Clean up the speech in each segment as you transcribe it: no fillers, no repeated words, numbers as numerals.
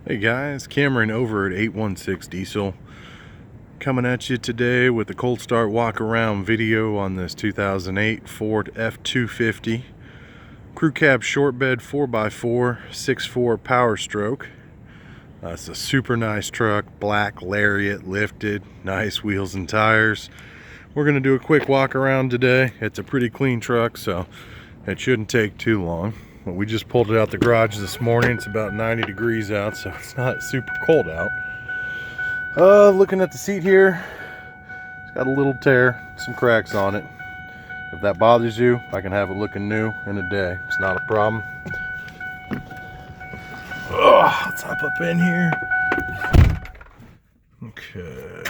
Hey guys, Cameron over at 816 Diesel coming at you today with a cold start walk around video on this 2008 Ford F250 crew cab short bed 4x4 6.4 Powerstroke. It's a super nice truck, black Lariat lifted, nice wheels and tires. We're going to do a quick walk around today. It's a pretty clean truck, so it shouldn't take too long. But we just pulled it out the garage this morning. It's about 90 degrees out, so it's not super cold out. Looking at the seat here, it's got a little tear, some cracks on it. If that bothers you, I can have it looking new in a day. It's not a problem. Let's hop up in here. Okay.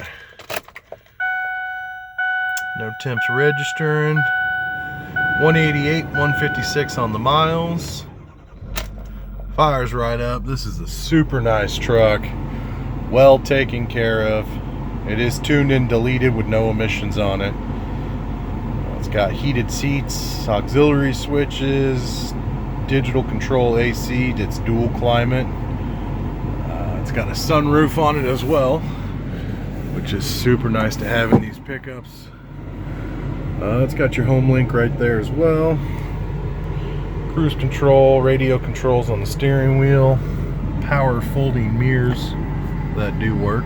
No temps registering. 188, 156 on the miles. Fires right up. This is a super nice truck. Well taken care of. It is tuned and deleted with no emissions on it. It's got heated seats, auxiliary switches, digital control AC. It's dual climate. It's got a sunroof on it as well, which is super nice to have in these pickups. It's got your home link right there as well. Cruise control, radio controls on the steering wheel, power folding mirrors that do work.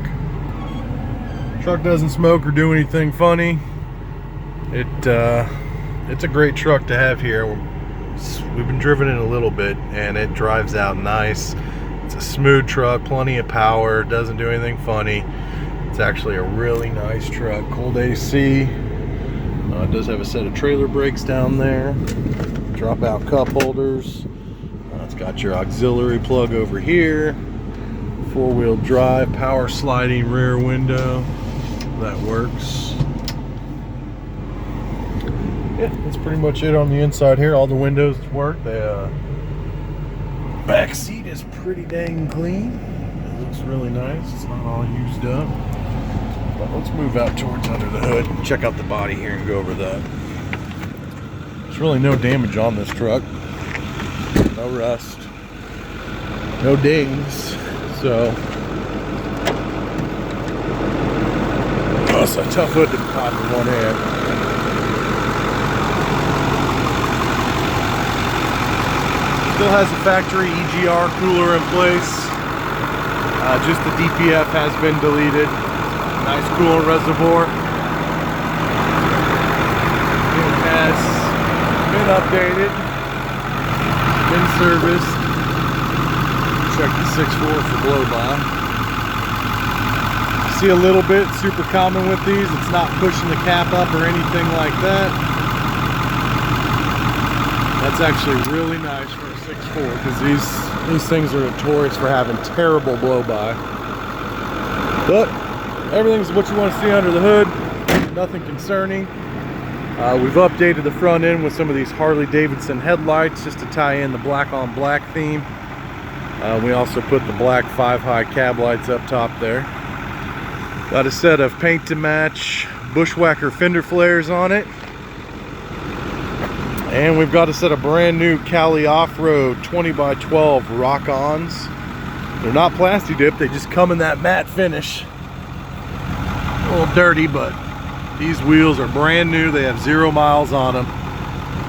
Truck doesn't smoke or do anything funny. It's a great truck to have here. We've been driven it a little bit and it drives out nice. It's a smooth truck, plenty of power, doesn't do anything funny. It's actually a really nice truck. Cold AC. It does have a set of trailer brakes down there, drop out cup holders. It's got your auxiliary plug over here, four-wheel drive, power sliding rear window, that works. Yeah, that's pretty much it on the inside here. All the windows work. The back seat is pretty dang clean. It looks really nice. It's not all used up. But let's move out towards under the hood and check out the body here and go over that. There's really no damage on this truck. No rust. No dings. So, it's a tough hood to pop in one hand. Still has the factory EGR cooler in place. Just the DPF has been deleted. Nice coolant reservoir. It has been updated, been serviced. Check the 6.4 for blow-by. See a little bit, super common with these. It's not pushing the cap up or anything like that. That's actually really nice for a 6.4 because these things are notorious for having terrible blow-by. But everything's what you want to see under the hood. Nothing concerning. We've updated the front end with some of these Harley-Davidson headlights just to tie in the black on black theme. We also put the black 5-high cab lights up top there. Got a set of paint to match Bushwhacker fender flares on it. And we've got a set of brand new Cali Offroad 20x12 Rawkons. They're not plasti dipped, they just come in that matte finish. A little dirty, but these wheels are brand new. They have 0 miles on them.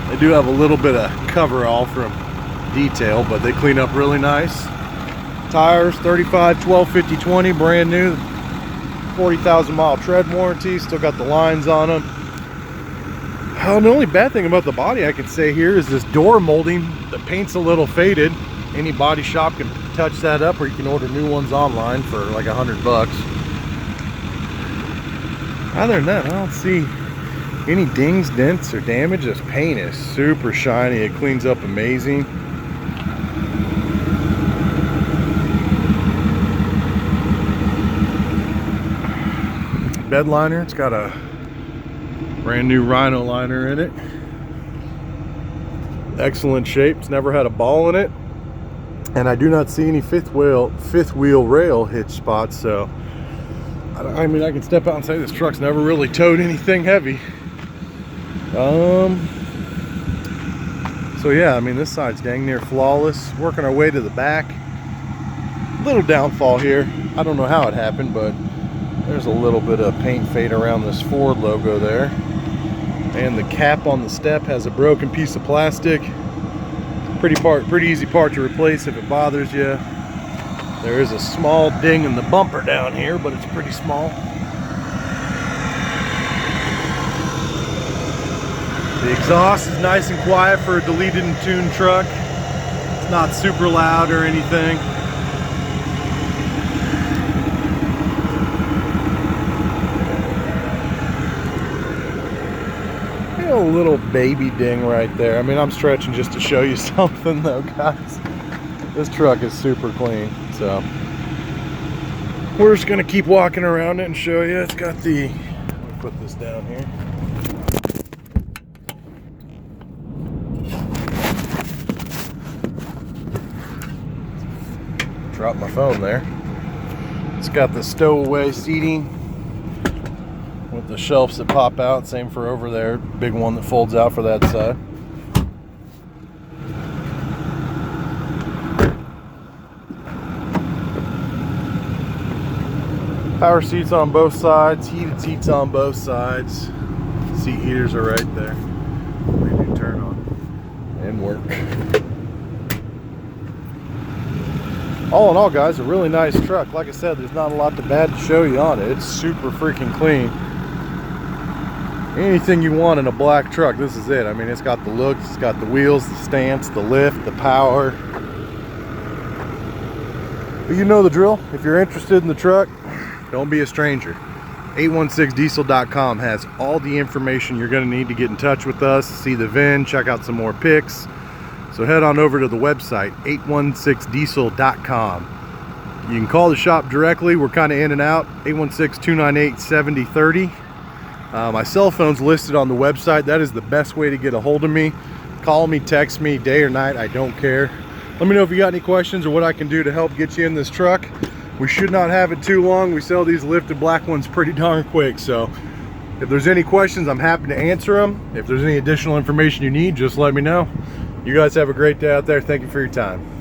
They do have a little bit of coverall from detail, but they clean up really nice. Tires 35 12 50 20, brand new, 40,000 mile tread warranty. Still got the lines on them. The only bad thing about the body I could say here is this door molding. The paint's a little faded. Any body shop can touch that up, or you can order new ones online for like $100. Other than that, I don't see any dings, dents, or damage. This paint is super shiny. It cleans up amazing. Bed liner, it's got a brand new Rhino Liner in it. Excellent shape. It's never had a ball in it. And I do not see any fifth wheel rail hitch spots, so I mean, I can step out and say this truck's never really towed anything heavy. So yeah, I mean, this side's dang near flawless. Working our way to the back. Little downfall here. I don't know how it happened, but there's a little bit of paint fade around this Ford logo there. And the cap on the step has a broken piece of plastic. Pretty easy part to replace if it bothers you. There is a small ding in the bumper down here, but it's pretty small. The exhaust is nice and quiet for a deleted and tuned truck. It's not super loud or anything. A little baby ding right there. I mean, I'm stretching just to show you something though, guys. This truck is super clean, so we're just gonna keep walking around it and show you. It's got the, let me put this down here. Dropped my phone there. It's got the stowaway seating with the shelves that pop out. Same for over there. Big one that folds out for that side. Power seats on both sides. Heated seats on both sides. Seat heaters are right there. They do turn on and work. All in all, guys, a really nice truck. Like I said, there's not a lot bad to show you on it. It's super freaking clean. Anything you want in a black truck, this is it. I mean, it's got the looks, it's got the wheels, the stance, the lift, the power. But you know the drill. If you're interested in the truck, don't be a stranger. 816diesel.com has all the information you're going to need to get in touch with us, see the VIN, check out some more pics. So head on over to the website, 816diesel.com. You can call the shop directly. We're kind of in and out. 816-298-7030. My cell phone's listed on the website. That is the best way to get a hold of me. Call me, text me, day or night, I don't care. Let me know if you got any questions or what I can do to help get you in this truck. We should not have it too long. We sell these lifted black ones pretty darn quick. So if there's any questions, I'm happy to answer them. If there's any additional information you need, just let me know. You guys have a great day out there. Thank you for your time.